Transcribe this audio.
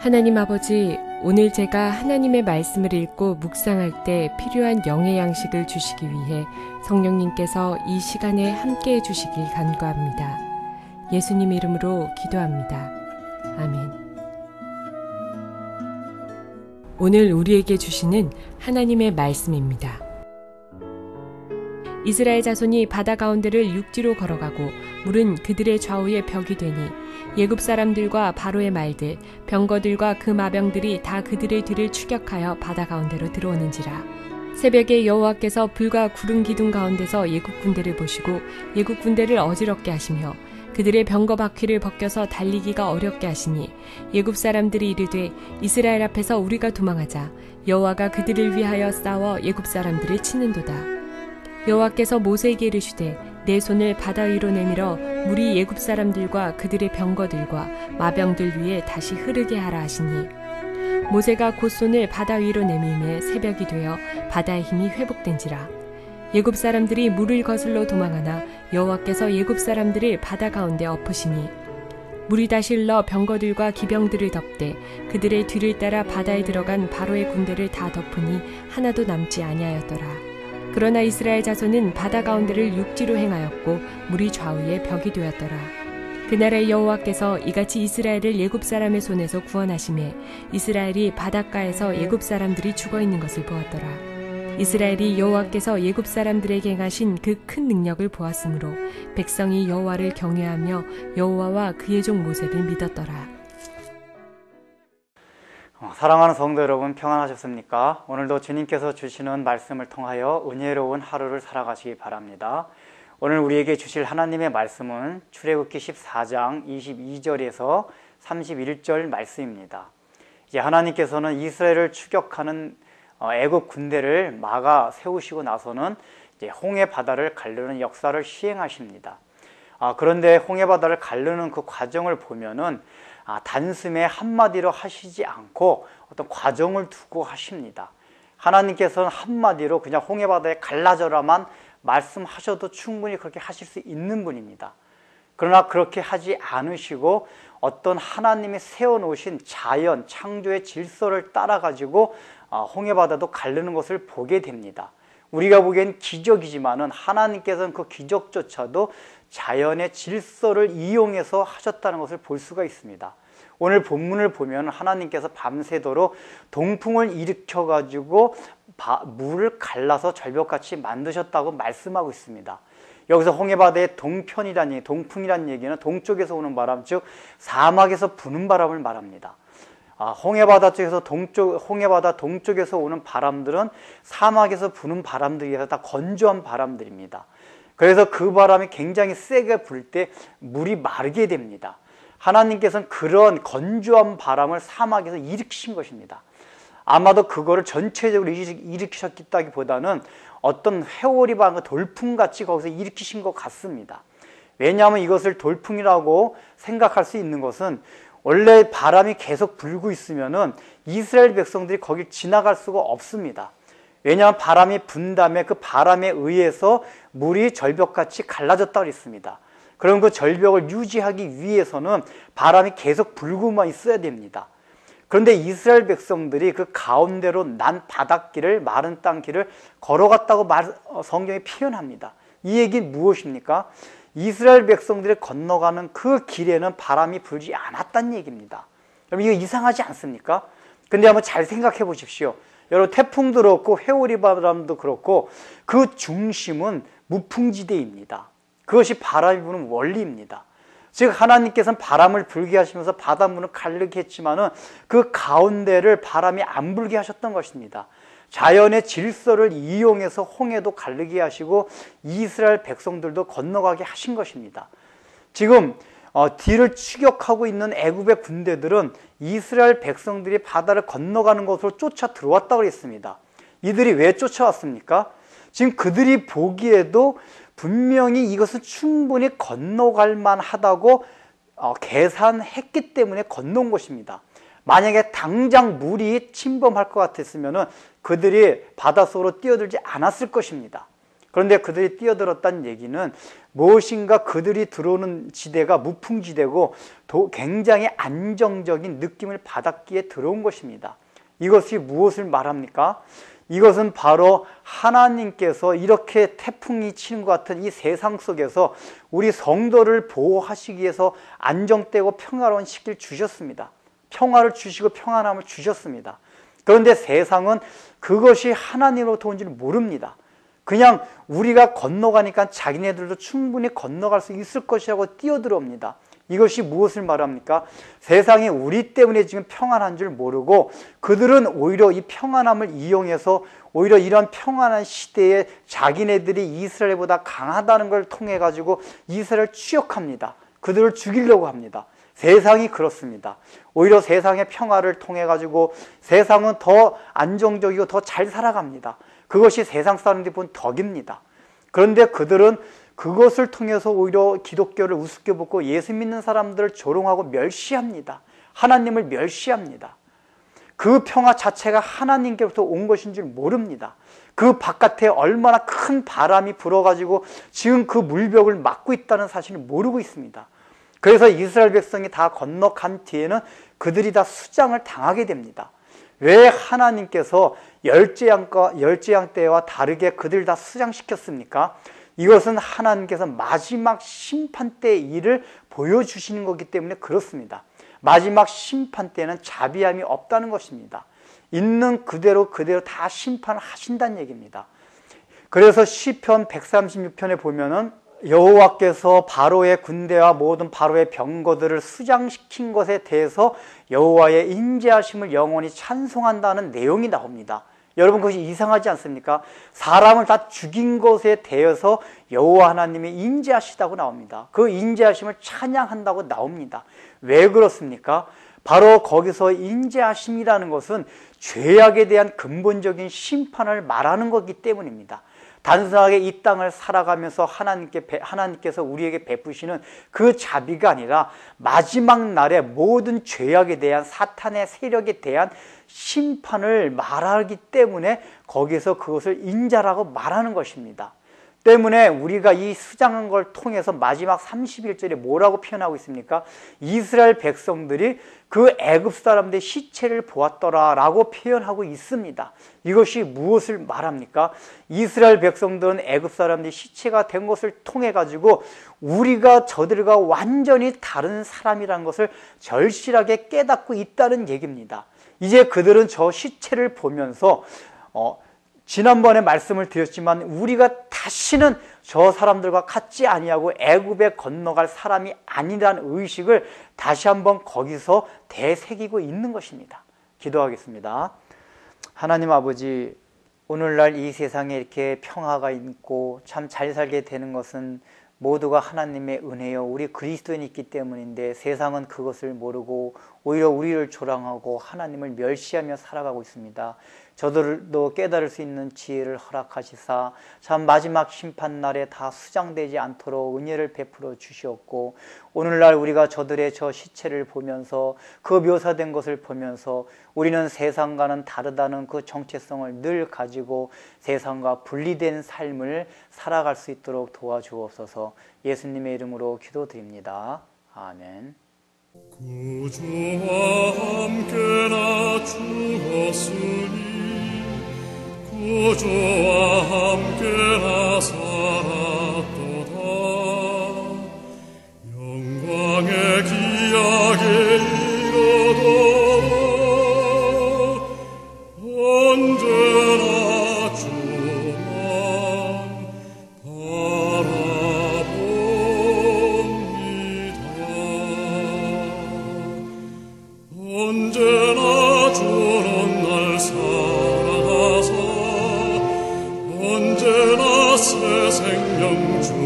하나님 아버지, 오늘 제가 하나님의 말씀을 읽고 묵상할 때 필요한 영의 양식을 주시기 위해 성령님께서 이 시간에 함께해 주시길 간구합니다. 예수님 이름으로 기도합니다. 아멘. 오늘 우리에게 주시는 하나님의 말씀입니다. 이스라엘 자손이 바다 가운데를 육지로 걸어가고 물은 그들의 좌우에 벽이 되니 예굽 사람들과 바로의 말들, 병거들과 그 마병들이 다 그들의 뒤를 추격하여 바다 가운데로 들어오는지라. 새벽에 여호와께서 불과 구름 기둥 가운데서 예굽 군대를 보시고 예굽 군대를 어지럽게 하시며 그들의 병거 바퀴를 벗겨서 달리기가 어렵게 하시니 예굽 사람들이 이르되 이스라엘 앞에서 우리가 도망하자. 여호와가 그들을 위하여 싸워 예굽 사람들을 치는도다. 여호와께서 모세에게 이르시되 내 손을 바다 위로 내밀어 물이 예굽 사람들과 그들의 병거들과 마병들 위에 다시 흐르게 하라 하시니 모세가 곧 손을 바다 위로 내밀매 새벽이 되어 바다의 힘이 회복된지라. 예굽 사람들이 물을 거슬러 도망하나 여호와께서 예굽 사람들을 바다 가운데 엎으시니 물이 다시 흘러 병거들과 기병들을 덮되 그들의 뒤를 따라 바다에 들어간 바로의 군대를 다 덮으니 하나도 남지 아니하였더라. 그러나 이스라엘 자손은 바다 가운데를 육지로 행하였고 물이 좌우에 벽이 되었더라. 그날에 여호와께서 이같이 이스라엘을 예굽 사람의 손에서 구원하시매 이스라엘이 바닷가에서 예굽 사람들이 죽어있는 것을 보았더라. 이스라엘이 여호와께서 예굽 사람들에게 행하신 그 큰 능력을 보았으므로 백성이 여호와를 경외하며 여호와와 그의 종 모세를 믿었더라. 사랑하는 성도 여러분, 평안하셨습니까? 오늘도 주님께서 주시는 말씀을 통하여 은혜로운 하루를 살아가시기 바랍니다. 오늘 우리에게 주실 하나님의 말씀은 출애굽기 14장 22절에서 31절 말씀입니다. 이제 하나님께서는 이스라엘을 추격하는 애굽 군대를 막아 세우시고 나서는 이제 홍해 바다를 가르는 역사를 시행하십니다. 그런데 홍해 바다를 가르는 그 과정을 보면은 단숨에 한마디로 하시지 않고 어떤 과정을 두고 하십니다. 하나님께서는 한마디로 그냥 홍해 바다에 갈라져라만 말씀하셔도 충분히 그렇게 하실 수 있는 분입니다. 그러나 그렇게 하지 않으시고 어떤 하나님이 세워놓으신 자연, 창조의 질서를 따라가지고 홍해 바다도 가르는 것을 보게 됩니다. 우리가 보기엔 기적이지만은 하나님께서는 그 기적조차도 자연의 질서를 이용해서 하셨다는 것을 볼 수가 있습니다. 오늘 본문을 보면 하나님께서 밤새도록 동풍을 일으켜 가지고 물을 갈라서 절벽같이 만드셨다고 말씀하고 있습니다. 여기서 홍해바다의 동편이라는 얘기, 동풍이라는 얘기는 동쪽에서 오는 바람, 즉 사막에서 부는 바람을 말합니다. 홍해바다 쪽에서 홍해바다 동쪽에서 오는 바람들은 사막에서 부는 바람들이라서 다 건조한 바람들입니다. 그래서 그 바람이 굉장히 세게 불 때 물이 마르게 됩니다. 하나님께서는 그런 건조한 바람을 사막에서 일으키신 것입니다. 아마도 그거를 전체적으로 일으키셨다기보다는 어떤 회오리 방어 돌풍같이 거기서 일으키신 것 같습니다. 왜냐하면 이것을 돌풍이라고 생각할 수 있는 것은 원래 바람이 계속 불고 있으면은 이스라엘 백성들이 거길 지나갈 수가 없습니다. 왜냐하면 바람이 분 다음에 그 바람에 의해서 물이 절벽같이 갈라졌다고 했습니다. 그럼 그 절벽을 유지하기 위해서는 바람이 계속 불고만 있어야 됩니다. 그런데 이스라엘 백성들이 그 가운데로 난 바닷길을, 마른 땅길을 걸어갔다고 성경이 표현합니다. 이 얘기는 무엇입니까? 이스라엘 백성들이 건너가는 그 길에는 바람이 불지 않았다는 얘기입니다. 여러분, 이거 이상하지 않습니까? 근데 한번 잘 생각해 보십시오. 여러분, 태풍도 그렇고 회오리 바람도 그렇고 그 중심은 무풍지대입니다. 그것이 바람이 부는 원리입니다. 즉 하나님께서는 바람을 불게 하시면서 바닷물을 가르게 했지만은 그 가운데를 바람이 안 불게 하셨던 것입니다. 자연의 질서를 이용해서 홍해도 가르게 하시고 이스라엘 백성들도 건너가게 하신 것입니다. 지금 뒤를 추격하고 있는 애굽의 군대들은 이스라엘 백성들이 바다를 건너가는 것으로 쫓아 들어왔다고 했습니다. 이들이 왜 쫓아왔습니까? 지금 그들이 보기에도 분명히 이것은 충분히 건너갈 만하다고 계산했기 때문에 건너온 것입니다. 만약에 당장 물이 침범할 것 같았으면 그들이 바닷속으로 뛰어들지 않았을 것입니다. 그런데 그들이 뛰어들었다는 얘기는 무엇인가 그들이 들어오는 지대가 무풍지대고 굉장히 안정적인 느낌을 받았기에 들어온 것입니다. 이것이 무엇을 말합니까? 이것은 바로 하나님께서 이렇게 태풍이 치는 것 같은 이 세상 속에서 우리 성도를 보호하시기 위해서 안정되고 평화로운 시기를 주셨습니다. 평화를 주시고 평안함을 주셨습니다. 그런데 세상은 그것이 하나님으로부터 온 줄 모릅니다. 그냥 우리가 건너가니까 자기네들도 충분히 건너갈 수 있을 것이라고 뛰어들어옵니다. 이것이 무엇을 말합니까? 세상이 우리 때문에 지금 평안한 줄 모르고 그들은 오히려 이 평안함을 이용해서 오히려 이런 평안한 시대에 자기네들이 이스라엘보다 강하다는 걸 통해 가지고 이스라엘을 추격합니다. 그들을 죽이려고 합니다. 세상이 그렇습니다. 오히려 세상의 평화를 통해 가지고 세상은 더 안정적이고 더 잘 살아갑니다. 그것이 세상 사람들이 본 덕입니다. 그런데 그들은 그것을 통해서 오히려 기독교를 우습게 보고 예수 믿는 사람들을 조롱하고 멸시합니다. 하나님을 멸시합니다. 그 평화 자체가 하나님께로부터 온 것인 줄 모릅니다. 그 바깥에 얼마나 큰 바람이 불어가지고 지금 그 물벽을 막고 있다는 사실을 모르고 있습니다. 그래서 이스라엘 백성이 다 건너간 뒤에는 그들이 다 수장을 당하게 됩니다. 왜 하나님께서 열재앙 때와 다르게 그들 다 수장시켰습니까? 이것은 하나님께서 마지막 심판 때의 일을 보여주시는 거기 때문에 그렇습니다. 마지막 심판 때는 자비함이 없다는 것입니다. 있는 그대로 다 심판을 하신다는 얘기입니다. 그래서 시편 136편에 보면은 여호와께서 바로의 군대와 모든 바로의 병거들을 수장시킨 것에 대해서 여호와의 인자하심을 영원히 찬송한다는 내용이 나옵니다. 여러분 그것이 이상하지 않습니까? 사람을 다 죽인 것에 대해서 여호와 하나님이 인자하시다고 나옵니다. 그 인자하심을 찬양한다고 나옵니다. 왜 그렇습니까? 바로 거기서 인자하심이라는 것은 죄악에 대한 근본적인 심판을 말하는 것이기 때문입니다. 단순하게 이 땅을 살아가면서 하나님께서 우리에게 베푸시는 그 자비가 아니라 마지막 날에 모든 죄악에 대한 사탄의 세력에 대한 심판을 말하기 때문에 거기서 그것을 인자라고 말하는 것입니다. 때문에 우리가 이 수장한 걸 통해서 마지막 31절에 뭐라고 표현하고 있습니까? 이스라엘 백성들이 그 애굽 사람들의 시체를 보았더라 라고 표현하고 있습니다. 이것이 무엇을 말합니까? 이스라엘 백성들은 애굽 사람들이 시체가 된 것을 통해 가지고 우리가 저들과 완전히 다른 사람이라는 것을 절실하게 깨닫고 있다는 얘기입니다. 이제 그들은 저 시체를 보면서 지난번에 말씀을 드렸지만 우리가 다시는 저 사람들과 같지 아니하고 애굽에 건너갈 사람이 아니라는 의식을 다시 한번 거기서 되새기고 있는 것입니다. 기도하겠습니다. 하나님 아버지, 오늘날 이 세상에 이렇게 평화가 있고 참 잘 살게 되는 것은 모두가 하나님의 은혜요 우리 그리스도인이 있기 때문인데 세상은 그것을 모르고 오히려 우리를 조롱하고 하나님을 멸시하며 살아가고 있습니다. 저들도 깨달을 수 있는 지혜를 허락하시사 참 마지막 심판날에 다 수장되지 않도록 은혜를 베풀어 주시옵고 오늘날 우리가 저들의 저 시체를 보면서 그 묘사된 것을 보면서 우리는 세상과는 다르다는 그 정체성을 늘 가지고 세상과 분리된 삶을 살아갈 수 있도록 도와주옵소서. 예수님의 이름으로 기도드립니다. 아멘. 구주와 함께나 주었으니 구주와 함께나 살았도다. 영광의 기약에 이르도록 언제나 주만 바라봅니다. 언제나 주는 날 살아가서 언제나 새 생명 주